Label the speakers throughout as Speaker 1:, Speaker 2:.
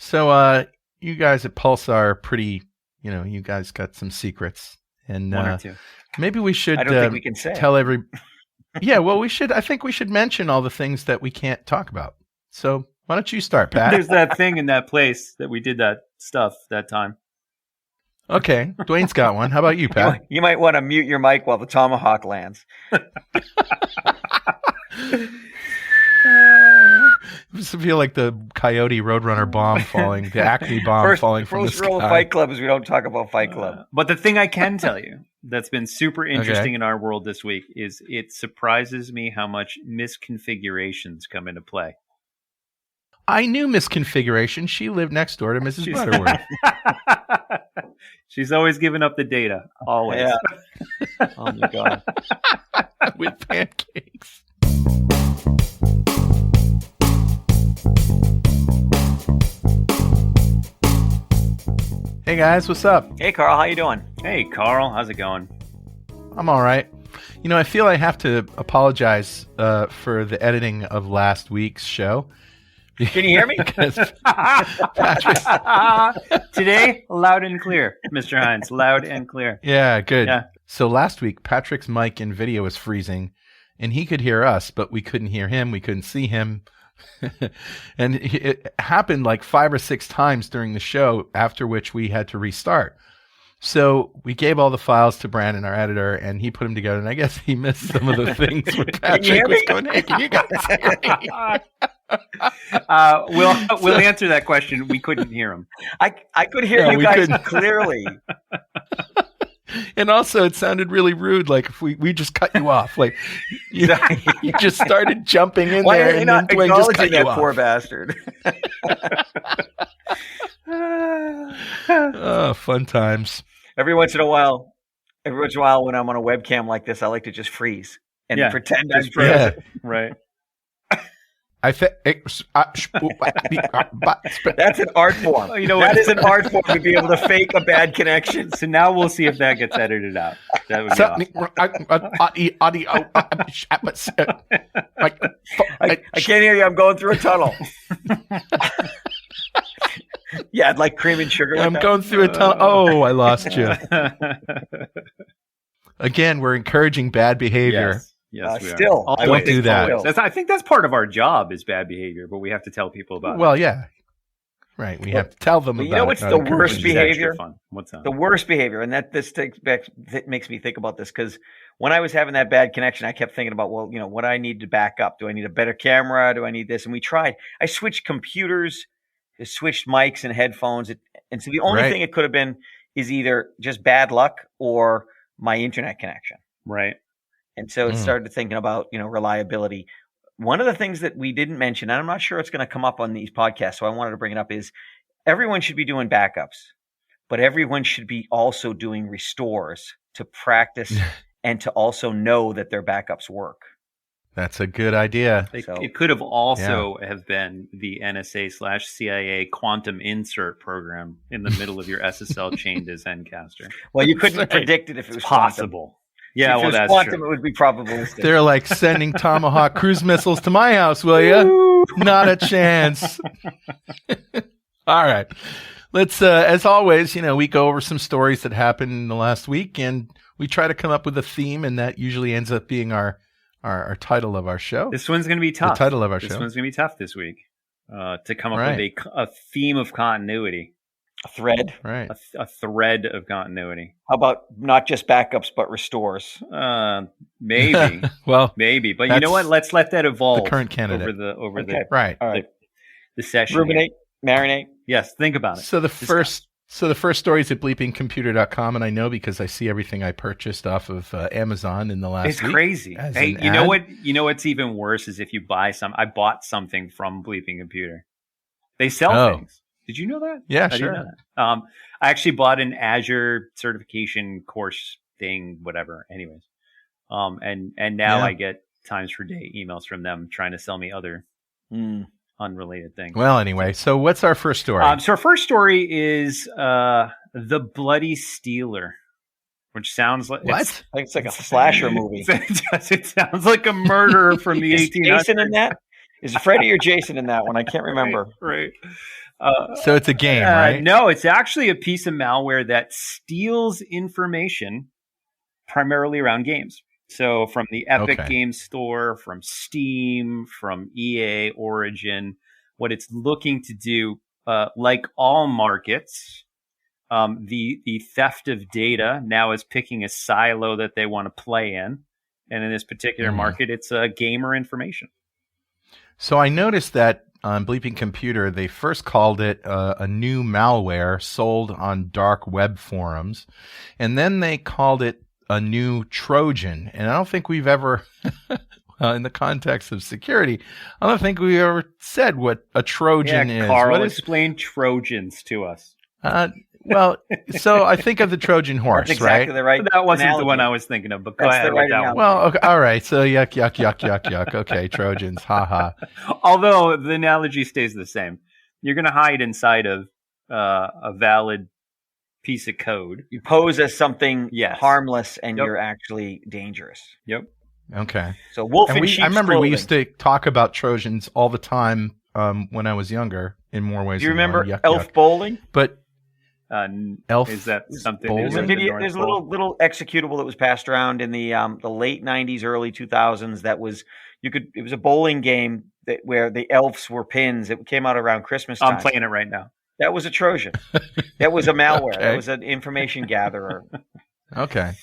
Speaker 1: So, you guys at Pulsar are pretty, you guys got some secrets. And
Speaker 2: One or two.
Speaker 1: maybe we should
Speaker 3: I don't think we can say.
Speaker 1: tell every. Yeah, well, I think we should mention all the things that we can't talk about. So why don't you start, Pat?
Speaker 2: There's that thing in that place that we did that stuff that time.
Speaker 1: Okay, Dwayne's got one. How about you, Pat?
Speaker 3: You might want to mute your mic while the tomahawk lands.
Speaker 1: I feel like the Coyote Roadrunner bomb falling, the Acme bomb falling from the sky.
Speaker 3: First rule of Fight Club is we don't talk about Fight Club.
Speaker 2: But the thing I can tell you that's been super interesting in our world this week is it surprises me how much misconfigurations come into play.
Speaker 1: I knew misconfiguration. She lived next door to Mrs. Butterworth.
Speaker 2: She's always giving up the data. Always.
Speaker 3: Yeah. Oh, my God.
Speaker 1: With pancakes. Hey guys, what's up?
Speaker 3: Hey, Carl, how you doing?
Speaker 2: Hey, Carl, how's it going?
Speaker 1: I'm all right. I feel I have to apologize for the editing of last week's show.
Speaker 3: Can you hear me?
Speaker 2: Today, loud and clear, Mr. Hines. Loud and clear.
Speaker 1: Yeah, good.
Speaker 2: Yeah.
Speaker 1: So last week, Patrick's mic and video was freezing, and he could hear us, but we couldn't hear him. We couldn't see him. And it happened like 5 or 6 times during the show, after which we had to restart. So we gave all the files to Brandon, our editor, and he put them together. And I guess he missed some of the things where Patrick was going, "Hey, can you guys hear me?"
Speaker 2: We'll answer that question. We couldn't hear him.
Speaker 3: I could hear you guys clearly.
Speaker 1: And also, it sounded really rude. Like if we just cut you off, like you just started jumping in
Speaker 3: Why
Speaker 1: there,
Speaker 3: are you
Speaker 1: and
Speaker 3: not
Speaker 1: then Dwayne just cut
Speaker 3: acknowledging
Speaker 1: you
Speaker 3: that
Speaker 1: off.
Speaker 3: poor bastard?
Speaker 1: Oh, fun times.
Speaker 3: Every once in a while, when I'm on a webcam like this, I like to just freeze and pretend I'm frozen.
Speaker 1: Yeah.
Speaker 2: Right.
Speaker 3: That's an art form. That is an art form to be able to fake a bad connection.
Speaker 2: So now we'll see if that gets edited out. That would be awesome.
Speaker 3: I can't hear you. I'm going through a tunnel. Yeah, I'd like cream and sugar.
Speaker 1: I'm going through a tunnel. Oh, I lost you. Again, we're encouraging bad behavior.
Speaker 2: Yes, we
Speaker 3: still,
Speaker 2: are.
Speaker 1: Don't do that.
Speaker 2: I think that's part of our job is bad behavior, but we have to tell people about it.
Speaker 1: Well, yeah. Right. We have to tell them about it.
Speaker 3: You know what's the worst behavior?
Speaker 2: What's that?
Speaker 3: The worst behavior, and makes me think about this, because when I was having that bad connection, I kept thinking about, what I need to back up. Do I need a better camera? Do I need this? And we tried. I switched computers, I switched mics and headphones. And so the only thing it could have been is either just bad luck or my internet connection.
Speaker 2: Right.
Speaker 3: And so it started thinking about, reliability. One of the things that we didn't mention, and I'm not sure it's going to come up on these podcasts, so I wanted to bring it up, is everyone should be doing backups, but everyone should be also doing restores to practice and to also know that their backups work.
Speaker 1: That's a good idea.
Speaker 2: It could have also have been the NSA/CIA quantum insert program in the middle of your SSL chain to Zencaster.
Speaker 3: Well, you couldn't predict it if it was
Speaker 2: possible.
Speaker 3: Quantum.
Speaker 2: Yeah,
Speaker 3: if it was quantum, it would be probabilistic.
Speaker 1: They're like sending Tomahawk cruise missiles to my house, will you? Not a chance. All right. Let's, as always, we go over some stories that happened in the last week, and we try to come up with a theme, and that usually ends up being our title of our show.
Speaker 2: This one's going to be tough.
Speaker 1: The title of our show.
Speaker 2: This one's going to be tough this week to come up with a theme of continuity.
Speaker 3: A thread.
Speaker 1: Right.
Speaker 2: A thread of continuity.
Speaker 3: How about not just backups, but restores?
Speaker 2: Maybe.
Speaker 1: Well,
Speaker 2: maybe. But you know what? Let's let that evolve.
Speaker 1: The current candidate.
Speaker 2: Over the
Speaker 1: right.
Speaker 3: All right.
Speaker 2: The session.
Speaker 3: Ruminate, marinate.
Speaker 2: Yes, think about it.
Speaker 1: So the first story is at bleepingcomputer.com, and I know because I see everything I purchased off of Amazon in the last week.
Speaker 2: It's crazy. Hey, you know what? You know what's even worse is if you buy some. I bought something from Bleeping Computer. They sell things. Did you know that?
Speaker 1: Yeah,
Speaker 2: I
Speaker 1: sure.
Speaker 2: didn't know that. I actually bought an Azure certification course thing, whatever. Anyways, and now I get times per day emails from them trying to sell me other unrelated things.
Speaker 1: Well, anyway, so what's our first story?
Speaker 2: So our first story is The Bloody Stealer, which sounds like
Speaker 1: what?
Speaker 3: It's like a slasher movie.
Speaker 2: It sounds like a murderer from the 1800s.
Speaker 3: Jason in that? Is Freddy or Jason in that one? I can't remember.
Speaker 2: Right.
Speaker 1: So it's a game, right?
Speaker 2: No, it's actually a piece of malware that steals information primarily around games. So from the Epic Games Store, from Steam, from EA, Origin, what it's looking to do, like all markets, the theft of data now is picking a silo that they want to play in. And in this particular market, it's gamer information.
Speaker 1: So I noticed that on Bleeping Computer, they first called it a new malware sold on dark web forums. And then they called it a new Trojan. And I don't think we've ever, in the context of security, I don't think we ever said what a Trojan is.
Speaker 2: Carl, explain Trojans to us.
Speaker 1: Well, so I think of the Trojan horse,
Speaker 3: That's exactly the right.
Speaker 2: That wasn't
Speaker 3: analogy.
Speaker 2: the one I was thinking of, but go ahead with that one.
Speaker 1: Well, okay, all right. So yuck. Okay, Trojans, haha.
Speaker 2: Although the analogy stays the same, you're going to hide inside of a valid piece of code.
Speaker 3: You pose as something harmless, and you're actually dangerous.
Speaker 2: Yep.
Speaker 1: Okay.
Speaker 3: So wolf in sheep's
Speaker 1: I remember
Speaker 3: clothing.
Speaker 1: we used to talk about Trojans all the time when I was younger, in more ways.
Speaker 3: Do you
Speaker 1: than
Speaker 3: remember
Speaker 1: one. Yuck,
Speaker 3: Elf
Speaker 1: yuck.
Speaker 3: Bowling?
Speaker 1: But Elf
Speaker 2: is that something?
Speaker 1: Bowling?
Speaker 3: There's a little executable that was passed around in the late '90s, early 2000s. That was it was a bowling game where the elves were pins. It came out around Christmas time.
Speaker 2: I'm playing it right now.
Speaker 3: That was a Trojan. That was a malware.
Speaker 1: Okay.
Speaker 3: That was an information gatherer.
Speaker 1: Okay.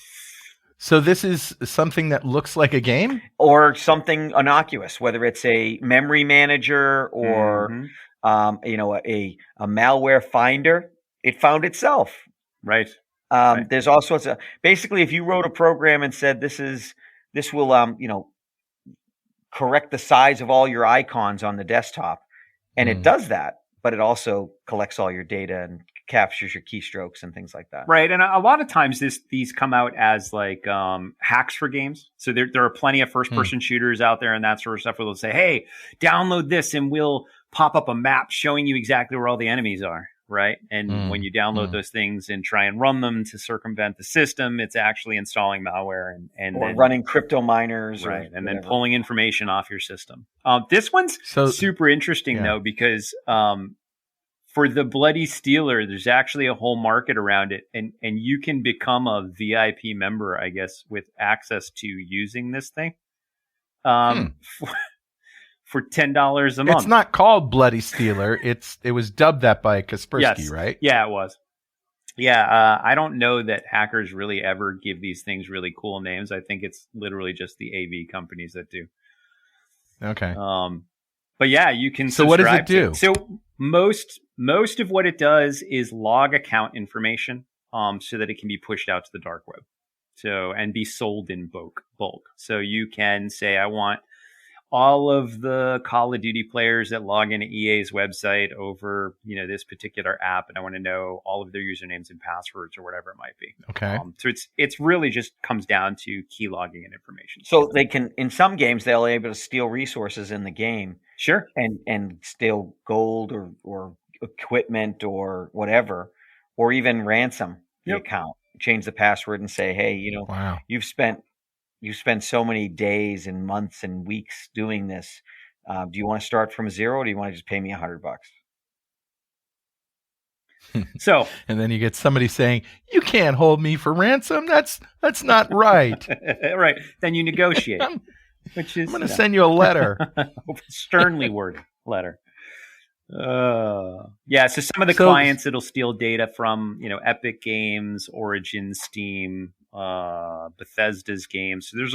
Speaker 1: So this is something that looks like a game?
Speaker 3: Or something innocuous, whether it's a memory manager or a malware finder. It found itself.
Speaker 2: Right.
Speaker 3: There's all sorts of basically if you wrote a program and said this will correct the size of all your icons on the desktop, and it does that, but it also collects all your data and captures your keystrokes and things like that.
Speaker 2: Right. And a lot of times these come out as like hacks for games. So there are plenty of first person shooters out there and that sort of stuff where they'll say, hey, download this and we'll pop up a map showing you exactly where all the enemies are. Right. And when you download those things and try and run them to circumvent the system, it's actually installing malware and
Speaker 3: or
Speaker 2: then
Speaker 3: running crypto miners.
Speaker 2: Right. And then pulling information off your system. This one's super interesting, though, because for the Bloody Stealer, there's actually a whole market around it. And you can become a VIP member, I guess, with access to using this thing. For $10 a month.
Speaker 1: It's not called Bloody Stealer. It was dubbed that by Kaspersky, right?
Speaker 2: Yeah, it was. Yeah, I don't know that hackers really ever give these things really cool names. I think it's literally just the AV companies that do.
Speaker 1: Okay.
Speaker 2: But yeah, you can.
Speaker 1: So what does it do?
Speaker 2: So most of what it does is log account information, so that it can be pushed out to the dark web. So and be sold in bulk. So you can say, I want all of the Call of Duty players that log into EA's website over, this particular app, and I want to know all of their usernames and passwords or whatever it might be.
Speaker 1: Okay.
Speaker 2: So it's really just comes down to key logging and information.
Speaker 3: So they can, in some games, they'll be able to steal resources in the game.
Speaker 2: Sure. And
Speaker 3: steal gold or equipment or whatever, or even ransom the account, change the password and say, hey,
Speaker 1: wow.
Speaker 3: You spent so many days and months and weeks doing this. Do you want to start from zero, or do you want to just pay me $100?
Speaker 2: So,
Speaker 1: and then you get somebody saying, "You can't hold me for ransom. That's not right."
Speaker 2: Right. Then you negotiate.
Speaker 1: I'm going to send you a letter,
Speaker 2: sternly worded letter. Yeah. So some of the clients, it'll steal data from Epic Games, Origin, Steam. Bethesda's games. So there's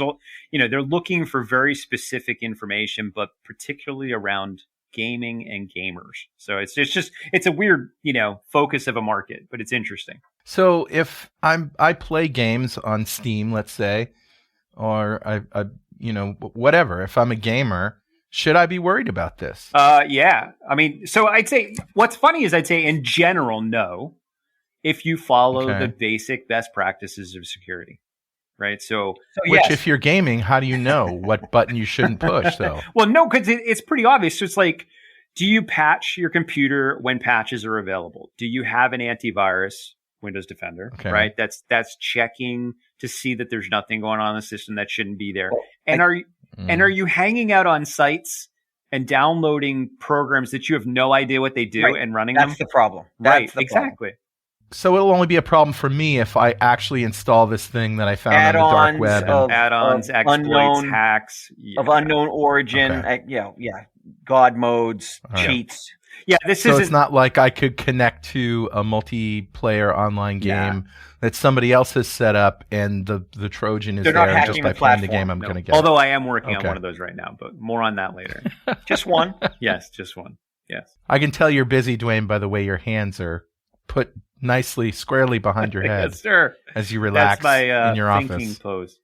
Speaker 2: they're looking for very specific information, but particularly around gaming and gamers. So it's a weird, focus of a market, but it's interesting.
Speaker 1: So if I play games on Steam, let's say, or I whatever, if I'm a gamer, should I be worried about this?
Speaker 2: Yeah. I mean, so I'd say what's funny is I'd say in general, no. If you follow the basic best practices of security, right? So
Speaker 1: if you're gaming, how do you know what button you shouldn't push, though?
Speaker 2: Well, no, because it's pretty obvious. So it's like, do you patch your computer when patches are available? Do you have an antivirus, Windows Defender, right? That's checking to see that there's nothing going on in the system that shouldn't be there. And are you hanging out on sites and downloading programs that you have no idea what they do and running them.
Speaker 3: That's the problem.
Speaker 2: Right, exactly.
Speaker 1: So it'll only be a problem for me if I actually install this thing that I found on the dark web.
Speaker 2: Add-ons, exploits, hacks.
Speaker 3: Of unknown origin. God modes, cheats.
Speaker 2: Yeah,
Speaker 1: so it's not like I could connect to a multiplayer online game that somebody else has set up and the Trojan is there just by playing the game I'm going to get.
Speaker 2: Although I am working on one of those right now, but more on that later.
Speaker 3: Just one?
Speaker 2: Yes, just one. Yes.
Speaker 1: I can tell you're busy, Dwayne, by the way your hands are put nicely, squarely behind your head.
Speaker 2: Yes, sir.
Speaker 1: As you relax in your
Speaker 2: thinking
Speaker 1: office.
Speaker 2: Pose.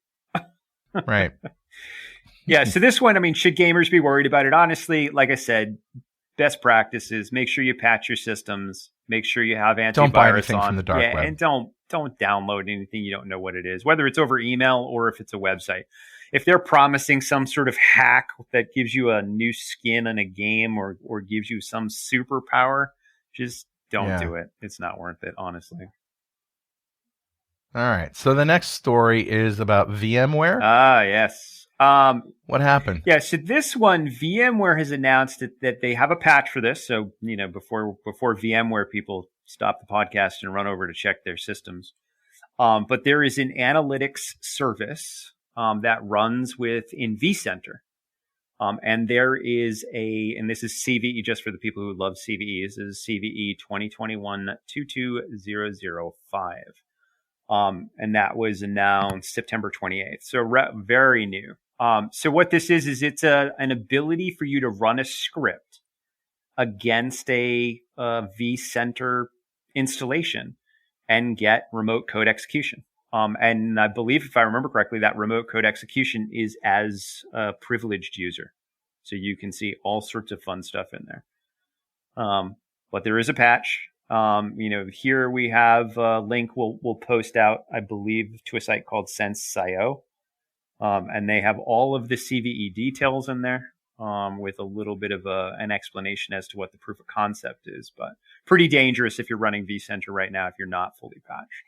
Speaker 1: Right.
Speaker 2: Yeah, so this one, I mean, should gamers be worried about it? Honestly, like I said, best practices, make sure you patch your systems, make sure you have antivirus
Speaker 1: don't buy anything from the dark web.
Speaker 2: And don't download anything you don't know what it is, whether it's over email or if it's a website. If they're promising some sort of hack that gives you a new skin in a game or gives you some superpower, just don't do it. It's not worth it, honestly.
Speaker 1: All right. So the next story is about VMware.
Speaker 2: Yes.
Speaker 1: What happened?
Speaker 2: Yeah, so this one, VMware has announced that they have a patch for this. So, before VMware people stop the podcast and run over to check their systems. But there is an analytics service that runs within vCenter. And there is and this is CVE, just for the people who love CVE, this is CVE 2021-22005. And that was announced September 28th. So very new. So what this is it's an ability for you to run a script against a vCenter installation and get remote code execution. And I believe, if I remember correctly, that remote code execution is as a privileged user. So you can see all sorts of fun stuff in there. But there is a patch. Here we have a link we'll post out, I believe, to a site called Sense.io. And they have all of the CVE details in there with a little bit of an explanation as to what the proof of concept is. But pretty dangerous if you're running vCenter right now if you're not fully patched.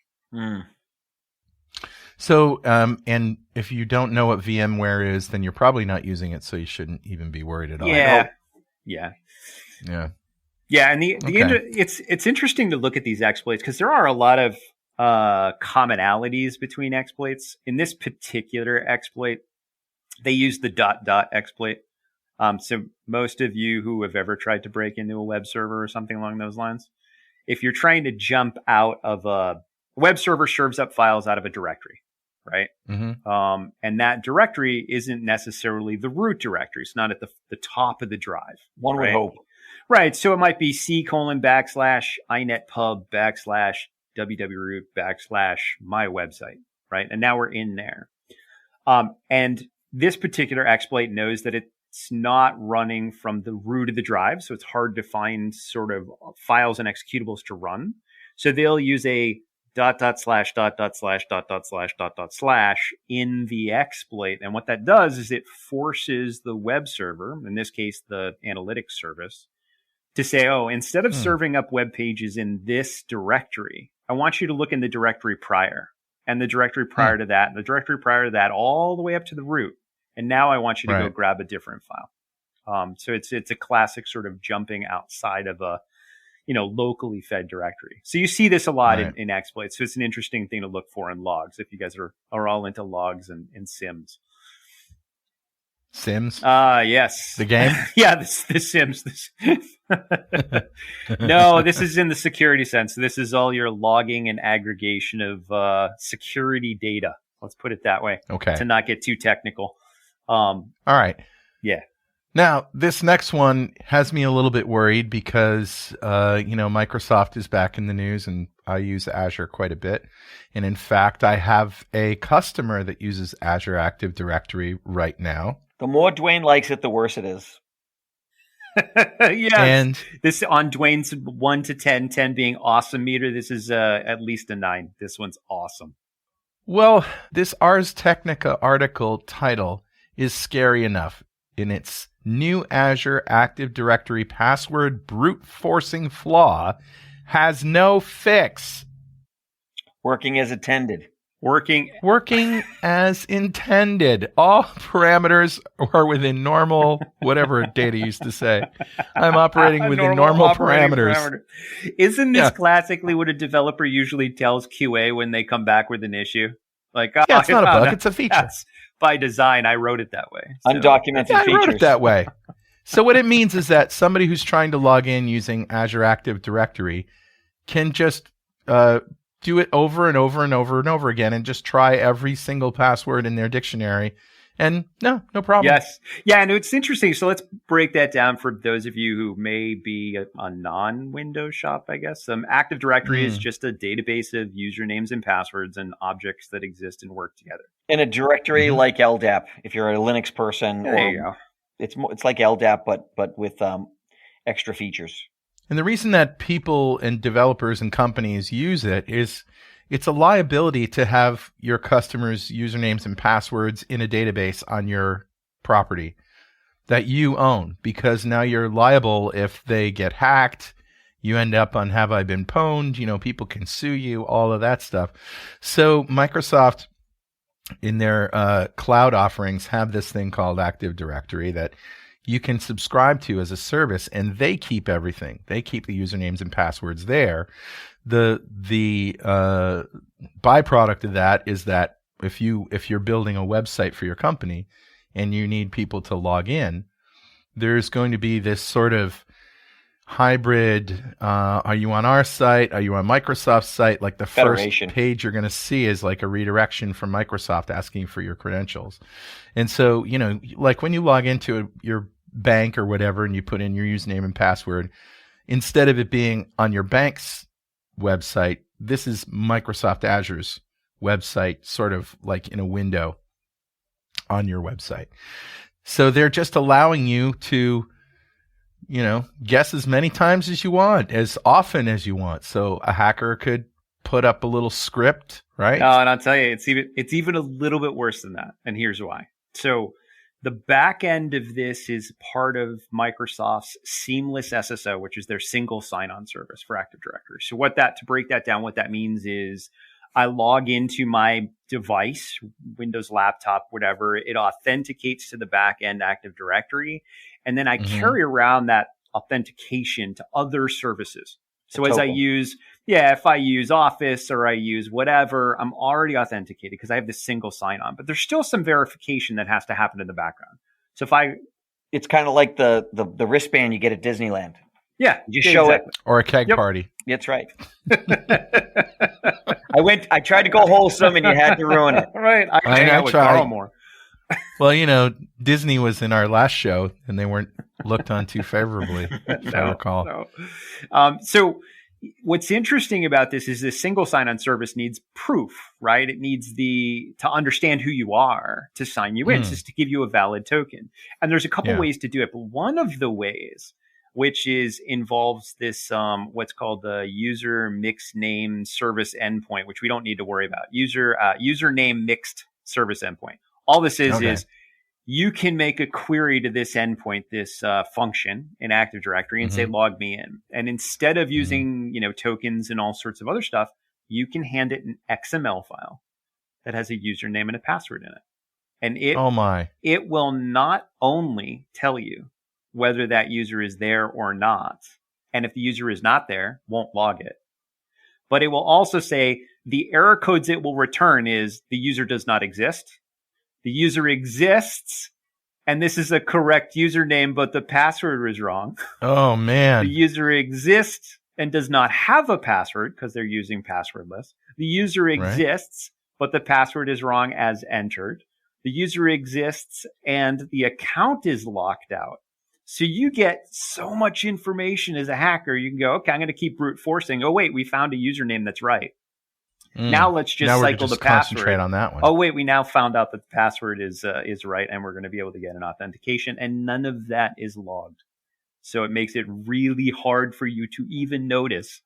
Speaker 1: So, and if you don't know what VMware is, then you're probably not using it, so you shouldn't even be worried at all.
Speaker 2: Yeah. And it's interesting to look at these exploits because there are a lot of commonalities between exploits. In this particular exploit, they use the ... exploit. So most of you who have ever tried to break into a web server or something along those lines, if you're trying to jump out of a web server, serves up files out of a directory, right?
Speaker 1: Mm-hmm.
Speaker 2: And that directory isn't necessarily the root directory. It's not at the top of the drive.
Speaker 3: One would hope.
Speaker 2: Right. So it might be c:/inetpub/www/my website, right? And now we're in there. And this particular exploit knows that it's not running from the root of the drive. So it's hard to find sort of files and executables to run. So they'll use a ... in the exploit. And what that does is it forces the web server, in this case, the analytics service, to say, instead of serving up web pages in this directory, I want you to look in the directory prior and the directory prior to that, and the directory prior to that, all the way up to the root. And now I want you to go grab a different file. So it's a classic sort of jumping outside of a, locally fed directory. So you see this a lot in exploits. So it's an interesting thing to look for in logs if you guys are all into logs and Sims.
Speaker 1: Sims?
Speaker 2: Yes.
Speaker 1: The game?
Speaker 2: Yeah, the Sims. No, this is in the security sense. This is all your logging and aggregation of security data. Let's put it that way.
Speaker 1: Okay.
Speaker 2: To not get too technical.
Speaker 1: All right.
Speaker 2: Yeah.
Speaker 1: Now, this next one has me a little bit worried because, Microsoft is back in the news and I use Azure quite a bit. And in fact, I have a customer that uses Azure Active Directory right now.
Speaker 3: The more Dwayne likes it, the worse it is.
Speaker 2: Yeah.
Speaker 1: And
Speaker 2: this on Dwayne's 1 to 10, 10 being awesome meter, this is at least a 9. This one's awesome.
Speaker 1: Well, this Ars Technica article title is scary enough. In its new Azure Active Directory password brute forcing flaw has no fix.
Speaker 3: Working as intended.
Speaker 2: Working
Speaker 1: as intended. All parameters are within normal, whatever Data used to say. I'm operating within normal parameters.
Speaker 2: Isn't this classically what a developer usually tells QA when they come back with an issue? Like,
Speaker 1: yeah, it's not a bug, it's a feature.
Speaker 2: That's by design, I wrote it that way.
Speaker 3: So. Undocumented features.
Speaker 1: I wrote it that way. So what it means is that somebody who's trying to log in using Azure Active Directory can just do it over and over and over and over again and just try every single password in their dictionary. And no problem.
Speaker 2: Yes. Yeah, and it's interesting. So let's break that down for those of you who may be a non-Windows shop, I guess. Active Directory is just a database of usernames and passwords and objects that exist and work together.
Speaker 3: In a directory like LDAP, if you're a Linux person,
Speaker 2: there you go.
Speaker 3: It's like LDAP, but with extra features.
Speaker 1: And the reason that people and developers and companies use it is it's a liability to have your customers' usernames and passwords in a database on your property that you own, because now you're liable if they get hacked. You end up on Have I Been Pwned? People can sue you, all of that stuff. So Microsoft, in their cloud offerings, have this thing called Active Directory that you can subscribe to as a service, and they keep everything. They keep the usernames and passwords there. The byproduct of that is that if you're building a website for your company and you need people to log in, there's going to be this sort of hybrid. Are you on our site? Are you on Microsoft's site? Like the
Speaker 3: Federation.
Speaker 1: First page you're going to see is like a redirection from Microsoft asking for your credentials. And so, like when you log into your bank or whatever and you put in your username and password, instead of it being on your bank's website, this is Microsoft Azure's website, sort of like in a window on your website. So they're just allowing you to, guess as many times as you want, as often as you want. So a hacker could put up a little script, right?
Speaker 2: Oh, and I'll tell you, it's even a little bit worse than that. And here's why. So the back end of this is part of Microsoft's Seamless SSO, which is their single sign-on service for Active Directory. So to break that down, what that means is I log into my device, Windows laptop, whatever. It authenticates to the back end Active Directory. And then I carry around that authentication to other services. So as if I use Office or I use whatever, I'm already authenticated because I have this single sign-on. But there's still some verification that has to happen in the background. So
Speaker 3: it's kind of like the wristband you get at Disneyland.
Speaker 2: Yeah,
Speaker 3: you show it,
Speaker 1: or a keg party.
Speaker 3: That's right. I tried to go wholesome, and you had to ruin it.
Speaker 2: Right, I tried more.
Speaker 1: Well, Disney was in our last show, and they weren't looked on too favorably, if I recall.
Speaker 2: No. So what's interesting about this is this single sign-on service needs proof, right? It needs to understand who you are to sign you in, just to give you a valid token. And there's a couple ways to do it, but one of the ways, which involves this what's called the user mixed name service endpoint, which we don't need to worry about. Username mixed service endpoint. All this is you can make a query to this endpoint, this function in Active Directory, and say, log me in. And instead of using tokens and all sorts of other stuff, you can hand it an XML file that has a username and a password in it. And it will not only tell you whether that user is there or not, and if the user is not there, won't log it. But it will also say the error codes it will return is the user does not exist. The user exists, and this is a correct username, but the password was wrong.
Speaker 1: Oh, man.
Speaker 2: The user exists and does not have a password because they're using passwordless. The user exists, but the password is wrong as entered. The user exists, and the account is locked out. So you get so much information as a hacker. You can go, okay, I'm going to keep brute forcing. Oh, wait, we found a username that's right. Now let's just cycle the password.
Speaker 1: Concentrate on that one.
Speaker 2: Oh, wait, we now found out that the password is right, and we're going to be able to get an authentication, and none of that is logged. So it makes it really hard for you to even notice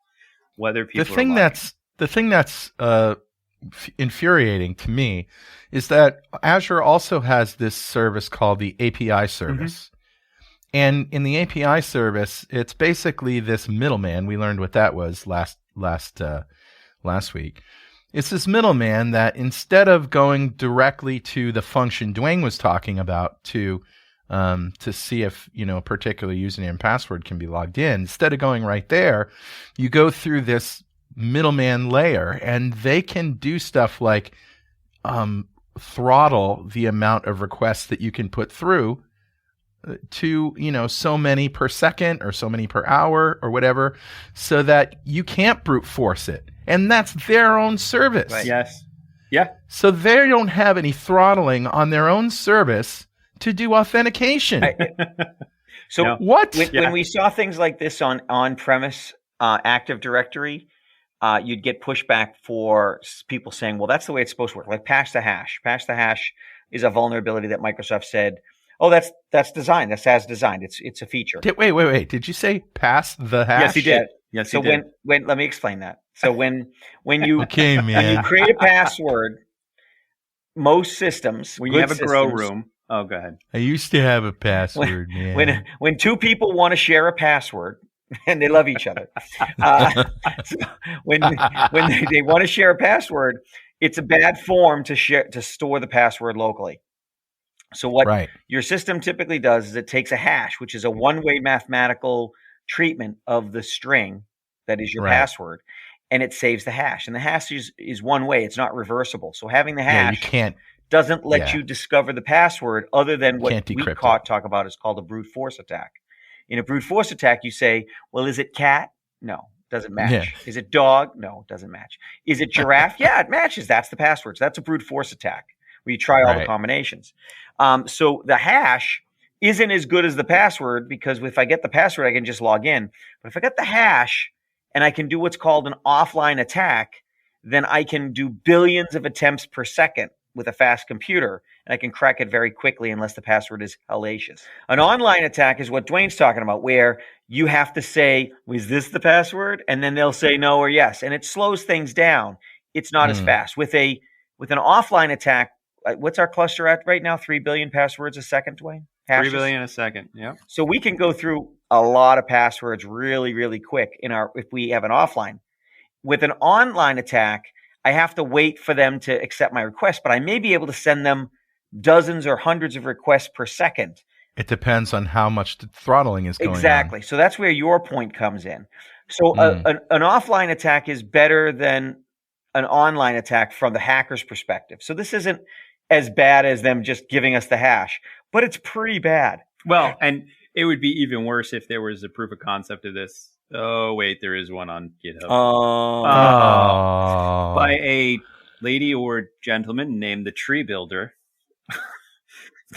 Speaker 2: whether people are logging.
Speaker 1: The thing that's infuriating to me is that Azure also has this service called the API service. And in the API service, it's basically this middleman. We learned what that was last week. It's this middleman that instead of going directly to the function Dwayne was talking about to see if, a particular username and password can be logged in, instead of going right there, you go through this middleman layer, and they can do stuff like throttle the amount of requests that you can put through to, so many per second or so many per hour or whatever, so that you can't brute force it. And that's their own service.
Speaker 2: Right. Yes. Yeah.
Speaker 1: So they don't have any throttling on their own service to do authentication.
Speaker 3: So
Speaker 2: No.
Speaker 1: What?
Speaker 3: when we saw things like this on-premise Active Directory, you'd get pushback for people saying, well, that's the way it's supposed to work. Like pass the hash. Pass the hash is a vulnerability that Microsoft said, oh, that's designed. That's as designed. It's a feature.
Speaker 1: Wait. Did you say pass the hash?
Speaker 2: Yes, he did. Yes,
Speaker 3: so
Speaker 2: he did.
Speaker 3: when let me explain that. So when you
Speaker 1: Okay, man.
Speaker 3: when you create a password, most systems
Speaker 2: When you have a grow
Speaker 3: systems,
Speaker 2: room. Oh, go ahead.
Speaker 1: I used to have a password, man.
Speaker 3: when two people want to share a password and they love each other, so when they want to share a password, it's a bad form to store the password locally. So what your system typically does is it takes a hash, which is a one-way mathematical treatment of the string that is your password, and it saves the hash. And the hash is one way; it's not reversible. So having the hash doesn't let you discover the password, other than what we talk about is called a brute force attack. In a brute force attack, you say, well, is it cat? No, doesn't match. Yeah. Is it dog? No, doesn't match. Is it giraffe? Yeah, it matches. That's the password. So that's a brute force attack where you try all the combinations. So the hash isn't as good as the password, because if I get the password, I can just log in. But if I get the hash and I can do what's called an offline attack, then I can do billions of attempts per second with a fast computer, and I can crack it very quickly unless the password is hellacious. An online attack is what Dwayne's talking about, where you have to say, is this the password? And then they'll say no or yes, and it slows things down. It's not as fast. With an offline attack, what's our cluster at right now? 3 billion passwords a second, Dwayne?
Speaker 2: Hashes? 3 billion a second, yeah.
Speaker 3: So we can go through a lot of passwords really, really quick if we have an offline. With an online attack, I have to wait for them to accept my request, but I may be able to send them dozens or hundreds of requests per second.
Speaker 1: It depends on how much the throttling is going on.
Speaker 3: Exactly. So that's where your point comes in. So an offline attack is better than an online attack from the hacker's perspective. So this isn't as bad as them just giving us the hash, but it's pretty bad.
Speaker 2: Well, and it would be even worse if there was a proof of concept of this. Oh, wait, there is one on GitHub. By a lady or gentleman named the Tree Builder.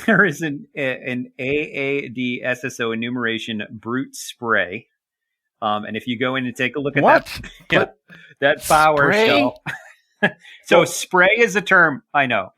Speaker 2: There is an AADSSO enumeration brute spray. And if you go in and take a look at that PowerShell. So spray is a term. I know.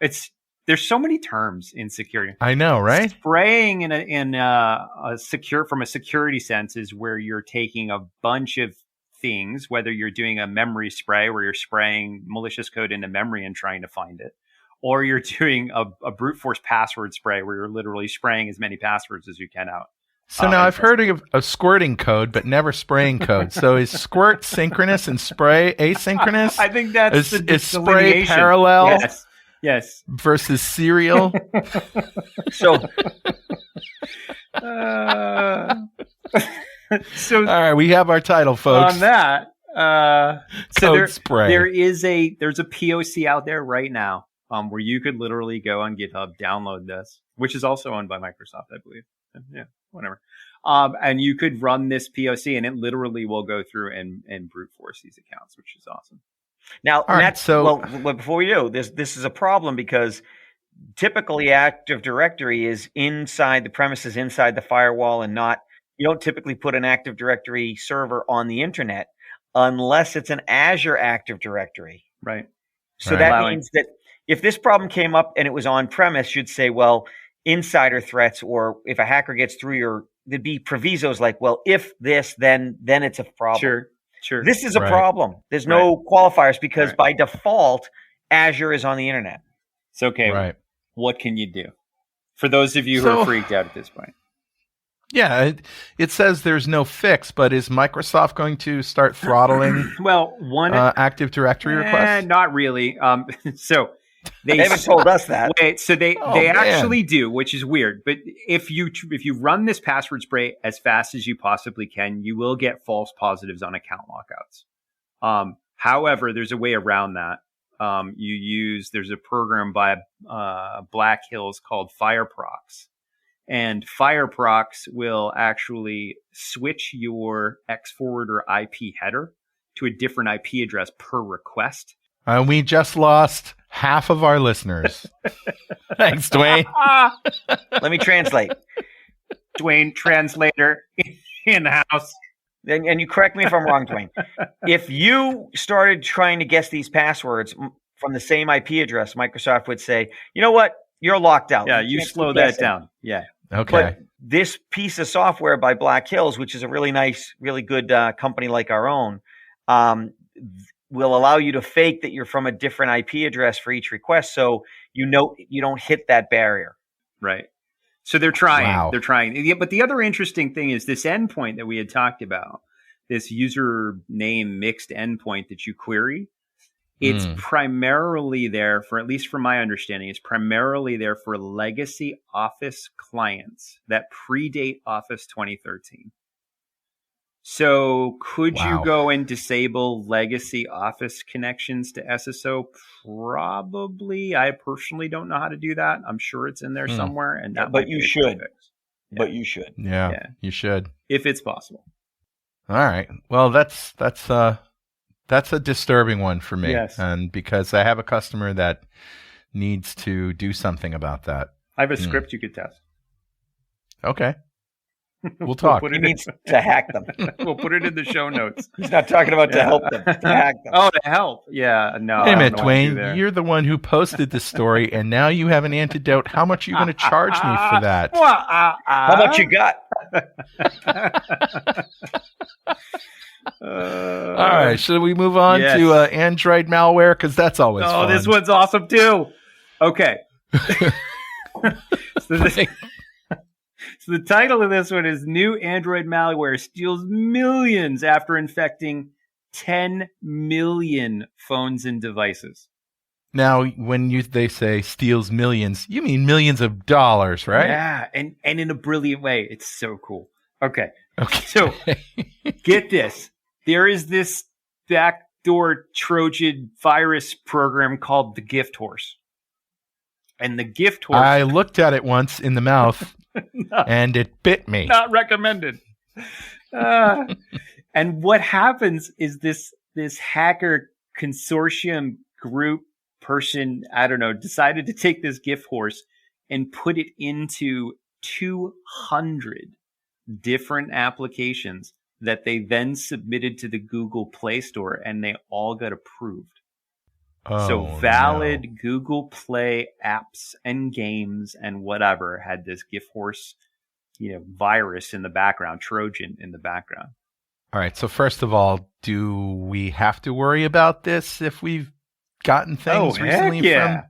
Speaker 2: There's so many terms in security.
Speaker 1: I know, right?
Speaker 2: Spraying in a security sense is where you're taking a bunch of things, whether you're doing a memory spray where you're spraying malicious code into memory and trying to find it, or you're doing a brute force password spray where you're literally spraying as many passwords as you can out.
Speaker 1: So now I've heard of a squirting code, but never spraying code. So is squirt synchronous and spray asynchronous?
Speaker 2: I think that's
Speaker 1: is spray parallel.
Speaker 2: Yes.
Speaker 1: Versus serial.
Speaker 3: So
Speaker 1: all right, we have our title, folks.
Speaker 2: On that, there's a POC out there right now where you could literally go on GitHub, download this, which is also owned by Microsoft, I believe. Yeah, whatever. And you could run this POC, and it literally will go through and brute force these accounts, which is awesome.
Speaker 3: Now, before we do, this is a problem because typically Active Directory is inside the premises, inside the firewall, and you don't typically put an Active Directory server on the internet unless it's an Azure Active Directory.
Speaker 2: Right.
Speaker 3: So that means that if this problem came up and it was on premise, you'd say, well, insider threats, or if a hacker gets through there'd be provisos like, well, if this, then it's a problem.
Speaker 2: Sure.
Speaker 3: This is a problem. There's no qualifiers because by default, Azure is on the internet.
Speaker 2: It's okay. Right. What can you do? For those of you who are freaked out at this point.
Speaker 1: Yeah, it says there's no fix, but is Microsoft going to start throttling
Speaker 2: well,
Speaker 1: Active Directory requests?
Speaker 2: Not really. So
Speaker 3: they haven't told us that.
Speaker 2: Wait, so they actually do, which is weird. But if you run this password spray as fast as you possibly can, you will get false positives on account lockouts. However, there's a way around that. There's a program by Black Hills called FireProx. And FireProx will actually switch your X-Forward or IP header to a different IP address per request.
Speaker 1: We just lost half of our listeners. Thanks, Dwayne.
Speaker 3: Let me translate.
Speaker 2: Dwayne, translator in house.
Speaker 3: And you correct me if I'm wrong, Dwayne. If you started trying to guess these passwords from the same IP address, Microsoft would say, you know what? You're locked out.
Speaker 2: Yeah, you slow that down. Yeah.
Speaker 1: Okay.
Speaker 3: But this piece of software by Black Hills, which is a really nice, really good company like our own, will allow you to fake that you're from a different IP address for each request, so you don't hit that barrier.
Speaker 2: Right. So they're trying.
Speaker 1: Wow.
Speaker 2: They're trying. But the other interesting thing is this endpoint that we had talked about, this username mixed endpoint that you query. It's primarily there for, at least from my understanding, it's primarily there for legacy Office clients that predate Office 2013. So could you go and disable legacy Office connections to SSO? Probably. I personally don't know how to do that. I'm sure it's in there somewhere. And
Speaker 3: but you should. But you should.
Speaker 1: Yeah, you should.
Speaker 2: If it's possible.
Speaker 1: All right. Well, that's a disturbing one for me.
Speaker 2: Yes.
Speaker 1: And because I have a customer that needs to do something about that.
Speaker 2: I have a script you could test.
Speaker 1: Okay. We'll talk.
Speaker 3: He needs to hack them.
Speaker 2: We'll put it in the show notes.
Speaker 3: He's not talking about to help them, to hack them.
Speaker 2: Oh, to help. Yeah, no.
Speaker 1: Wait a minute, Dwayne. You're the one who posted this story, and now you have an antidote. How much are you going to charge me for that?
Speaker 3: How much you got?
Speaker 1: All right. Should we move on to Android malware? Because that's always fun.
Speaker 2: This one's awesome, too. Okay. So the title of this one is New Android Malware Steals Millions After Infecting 10 million phones and devices.
Speaker 1: Now, when they say steals millions, you mean millions of dollars, right?
Speaker 2: Yeah, and in a brilliant way. It's so cool. Okay. So get this. There is this backdoor Trojan virus program called the Gift Horse. And the Gift Horse...
Speaker 1: I looked at it once in the mouth. And it bit me.
Speaker 2: Not recommended. And what happens is this hacker consortium group person, I don't know, decided to take this Gift Horse and put it into 200 different applications that they then submitted to the Google Play Store, and they all got approved. So valid Google Play apps and games and whatever had this Gift Horse, virus in the background, Trojan in the background.
Speaker 1: All right. So first of all, do we have to worry about this if we've gotten things recently from?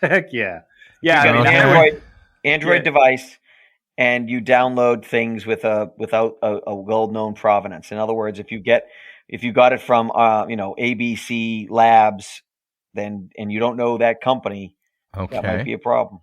Speaker 2: Heck yeah.
Speaker 3: Yeah. You got an Android device, and you download things without a well-known provenance. In other words, if you got it from ABC Labs, and you don't know that company, that might be a problem.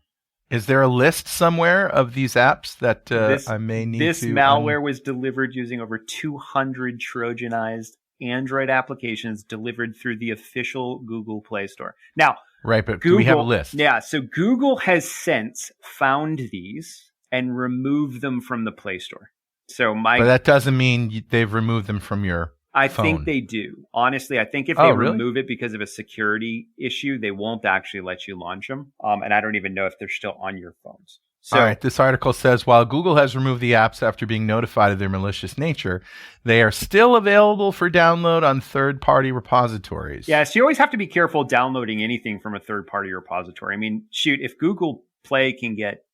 Speaker 1: Is there a list somewhere of these apps that I may need to...
Speaker 2: This malware was delivered using over 200 Trojanized Android applications delivered through the official Google Play Store. Now,
Speaker 1: right, but do we have a list?
Speaker 2: Yeah, so Google has since found these and removed them from the Play Store. But
Speaker 1: that doesn't mean they've removed them from your phone.
Speaker 2: Think they do. Honestly, I think if they remove it because of a security issue, they won't actually let you launch them. And I don't even know if they're still on your phones. So,
Speaker 1: all right. This article says, while Google has removed the apps after being notified of their malicious nature, they are still available for download on third-party repositories.
Speaker 2: Yeah, so you always have to be careful downloading anything from a third-party repository. I mean, shoot, if Google Play can get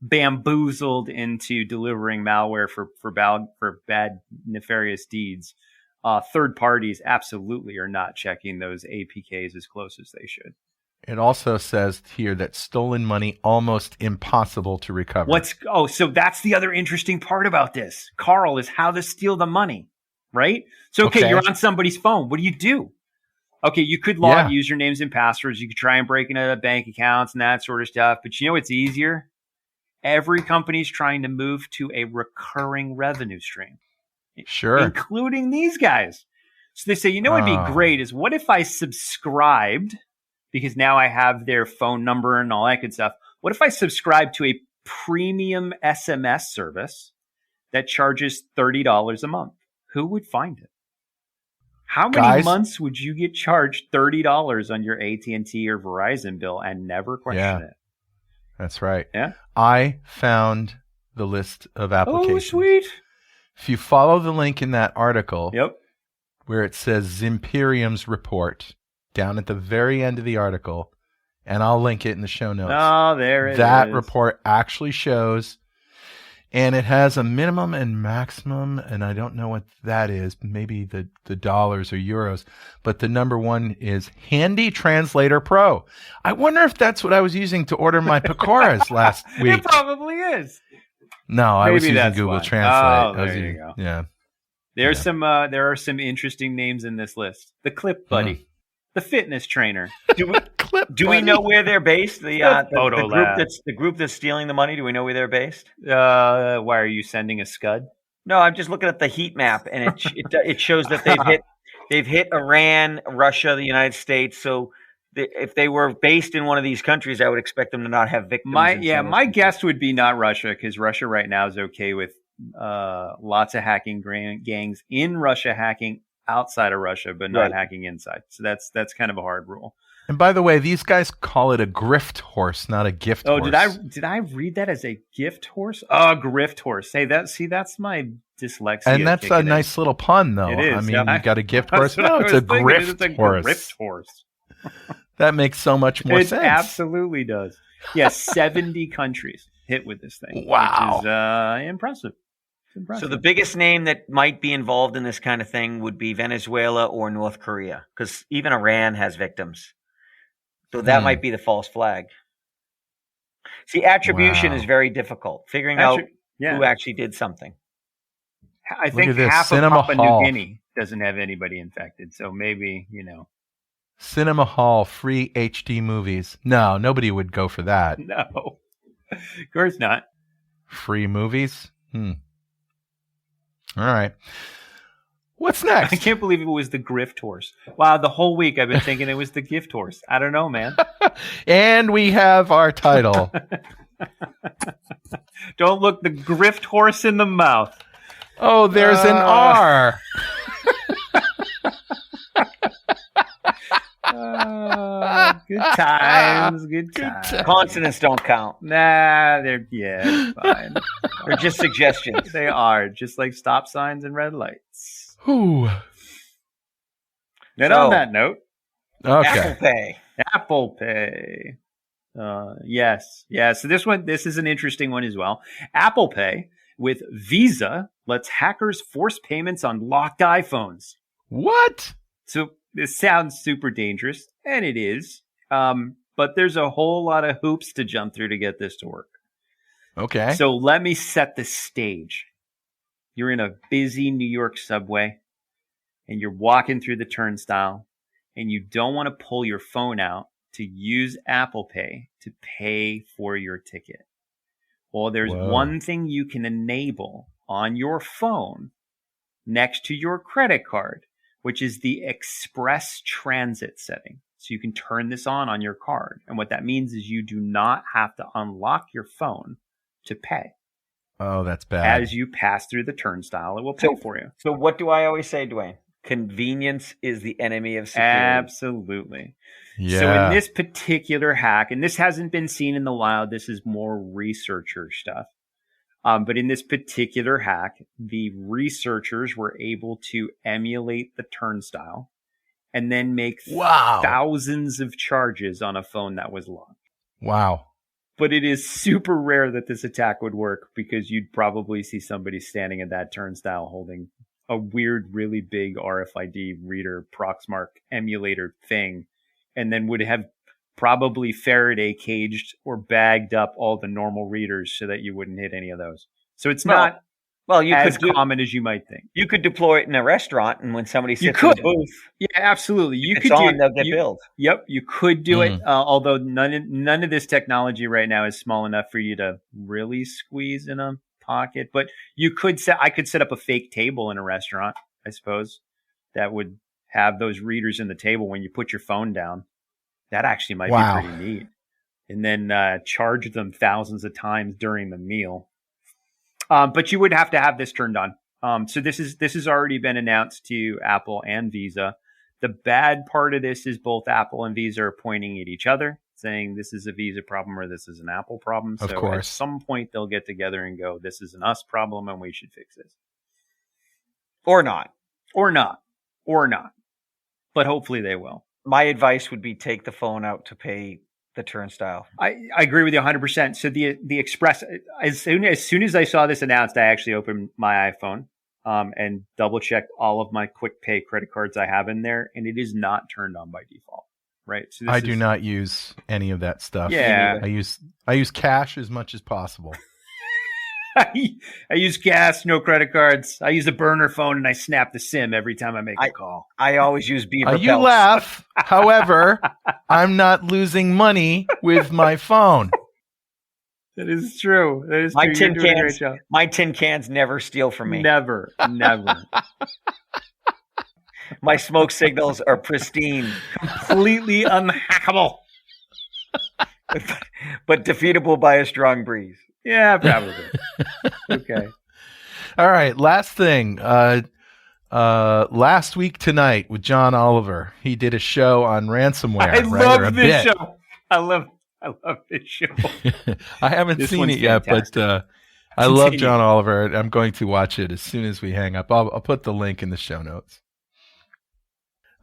Speaker 2: bamboozled into delivering malware for bad, nefarious deeds, third parties absolutely are not checking those APKs as close as they should.
Speaker 1: It also says here that stolen money almost impossible to recover.
Speaker 2: So that's the other interesting part about this, Carl, is how to steal the money, right? So, okay. You're on somebody's phone. What do you do? Okay, you could log usernames and passwords. You could try and break into bank accounts and that sort of stuff. But you know what's easier? Every company's trying to move to a recurring revenue stream.
Speaker 1: Sure.
Speaker 2: Including these guys. So they say, you know what would be great is what if I subscribed, because now I have their phone number and all that good stuff. What if I subscribe to a premium SMS service that charges $30 a month? Who would find it? How many months would you get charged $30 on your AT&T or Verizon bill and never question it?
Speaker 1: That's right.
Speaker 2: Yeah.
Speaker 1: I found the list of applications.
Speaker 2: Oh, sweet.
Speaker 1: If you follow the link in that article,
Speaker 2: where
Speaker 1: it says Zimperium's report, down at the very end of the article, and I'll link it in the show notes.
Speaker 2: Oh, there it is.
Speaker 1: That report actually shows, and it has a minimum and maximum, and I don't know what that is, maybe the dollars or euros, but the number one is Handy Translator Pro. I wonder if that's what I was using to order my pakoras last week.
Speaker 2: It probably is.
Speaker 1: No, I was using Google Translate.
Speaker 2: Oh, there you go.
Speaker 1: Yeah.
Speaker 2: There are some interesting names in this list. The Clip Buddy. The fitness trainer.
Speaker 3: Do we know where they're based? The group that's stealing the money. Do we know where they're based?
Speaker 2: Why are you sending a scud?
Speaker 3: No, I'm just looking at the heat map, and it shows that they've hit Iran, Russia, the United States. So if they were based in one of these countries, I would expect them to not have victims.
Speaker 2: My guess would be not Russia, because Russia right now is okay with lots of hacking gangs in Russia hacking outside of Russia, but not hacking inside. So that's kind of a hard rule.
Speaker 1: And by the way, these guys call it a grift horse, not a gift horse.
Speaker 2: Oh, did I read that as a gift horse? Oh, grift horse. Hey, that's my dyslexia.
Speaker 1: And that's a nice little pun, though.
Speaker 2: It is.
Speaker 1: I mean, you got a gift horse. No, it's a grift horse.
Speaker 2: Grift horse.
Speaker 1: That makes so much more sense.
Speaker 2: It absolutely does. Yeah, 70 countries hit with this thing.
Speaker 1: Wow.
Speaker 2: Which is impressive.
Speaker 3: So the biggest name that might be involved in this kind of thing would be Venezuela or North Korea, because even Iran has victims. So that might be the false flag. See, attribution is very difficult. Figuring out who actually did something.
Speaker 2: I think half of Papua New Guinea doesn't have anybody infected. So maybe,
Speaker 1: Cinema Hall, free HD movies. No, nobody would go for that.
Speaker 2: No, of course not.
Speaker 1: Free movies? All right. What's next?
Speaker 2: I can't believe it was the grift horse. Wow, the whole week I've been thinking it was the gift horse. I don't know, man.
Speaker 1: And we have our title.
Speaker 2: Don't look the grift horse in the mouth.
Speaker 1: Oh, there's an R.
Speaker 2: Good times.
Speaker 3: Consonants don't count.
Speaker 2: Nah, it's fine.
Speaker 3: They're just suggestions.
Speaker 2: They are, just like stop signs and red lights.
Speaker 1: Ooh.
Speaker 2: And on that note,
Speaker 1: okay.
Speaker 2: Apple Pay. Yes. So this is an interesting one as well. Apple Pay with Visa lets hackers force payments on locked iPhones.
Speaker 1: What?
Speaker 2: So this sounds super dangerous, and it is. But there's a whole lot of hoops to jump through to get this to work.
Speaker 1: Okay.
Speaker 2: So let me set the stage. You're in a busy New York subway, and you're walking through the turnstile, and you don't want to pull your phone out to use Apple Pay to pay for your ticket. Well, there's one thing you can enable on your phone next to your credit card, which is the express transit setting. So you can turn this on your card. And what that means is you do not have to unlock your phone to pay.
Speaker 1: Oh, that's bad.
Speaker 2: As you pass through the turnstile, it will pay for you.
Speaker 3: So what do I always say, Dwayne? Convenience is the enemy of security.
Speaker 2: Absolutely.
Speaker 1: Yeah.
Speaker 2: So in this particular hack, and this hasn't been seen in the wild, this is more researcher stuff. But in this particular hack, the researchers were able to emulate the turnstile and then make thousands of charges on a phone that was locked.
Speaker 1: Wow.
Speaker 2: But it is super rare that this attack would work, because you'd probably see somebody standing at that turnstile holding a weird, really big RFID reader Proxmark emulator thing, and then would have probably Faraday caged or bagged up all the normal readers so that you wouldn't hit any of those. So it's not as common as you might think.
Speaker 3: You could deploy it in a restaurant, and when somebody sits
Speaker 2: in
Speaker 3: the booth,
Speaker 2: yeah, absolutely,
Speaker 3: you could they'll get billed.
Speaker 2: Yep, you could do it. Although none of this technology right now is small enough for you to really squeeze in a pocket. But I could set up a fake table in a restaurant, I suppose, that would have those readers in the table when you put your phone down. That actually might be pretty neat. And then charge them thousands of times during the meal. But you would have to have this turned on. So this has already been announced to Apple and Visa. The bad part of this is both Apple and Visa are pointing at each other, saying this is a Visa problem or this is an Apple problem.
Speaker 1: Of
Speaker 2: so
Speaker 1: course.
Speaker 2: At some point they'll get together and go, this is an us problem and we should fix this.
Speaker 3: Or not.
Speaker 2: But hopefully they will.
Speaker 3: My advice would be take the phone out to pay the turnstile.
Speaker 2: I agree with you 100%. So the Express, as soon as I saw this announced, I actually opened my iPhone and double checked all of my quick pay credit cards I have in there, and it is not turned on by default. Right. So
Speaker 1: I do not use any of that stuff.
Speaker 2: Yeah.
Speaker 1: I use cash as much as possible.
Speaker 2: I use gas, no credit cards. I use a burner phone and I snap the SIM every time I make a call.
Speaker 3: I always use Beaver
Speaker 1: You laugh. However, I'm not losing money with my phone.
Speaker 2: That is true. That is true.
Speaker 3: My tin cans never steal from me.
Speaker 2: Never.
Speaker 3: My smoke signals are pristine.
Speaker 2: Completely unhackable.
Speaker 3: but defeatable by a strong breeze.
Speaker 2: Yeah, probably. Okay.
Speaker 1: All right. Last thing. Last week tonight with John Oliver, he did a show on ransomware.
Speaker 2: I love this show. I love this show.
Speaker 1: I haven't seen it yet, but I love John Oliver. I'm going to watch it as soon as we hang up. I'll put the link in the show notes.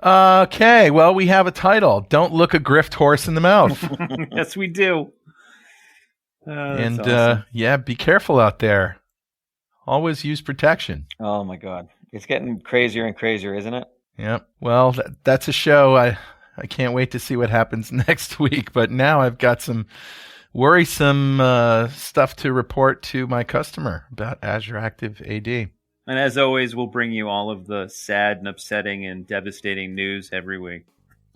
Speaker 1: Okay. Well, we have a title. Don't look a grift horse in the mouth.
Speaker 2: Yes, we do.
Speaker 1: And
Speaker 2: awesome.
Speaker 1: Be careful out there. Always use protection.
Speaker 3: Oh my God, it's getting crazier and crazier, isn't it?
Speaker 1: Yeah. Well, that's a show. I can't wait to see what happens next week. But now I've got some worrisome stuff to report to my customer about Azure Active AD.
Speaker 2: And as always, we'll bring you all of the sad and upsetting and devastating news every week.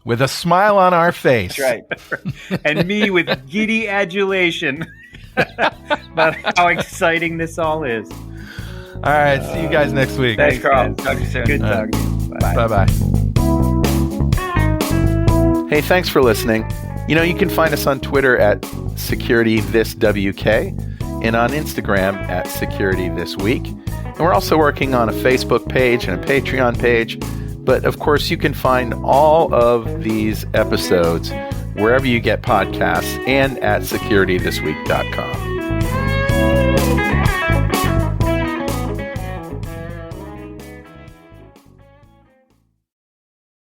Speaker 1: With a smile on our face.
Speaker 3: That's right.
Speaker 2: And me with giddy adulation about how exciting this all is.
Speaker 1: All right. See you guys next week.
Speaker 3: Thanks, Carl. Talk to you soon.
Speaker 2: Good talking to you.
Speaker 1: Bye-bye. Hey, thanks for listening. You can find us on Twitter at SecurityThisWK and on Instagram at SecurityThisWeek. And we're also working on a Facebook page and a Patreon page. But of course, you can find all of these episodes wherever you get podcasts and at securitysthisweek.com.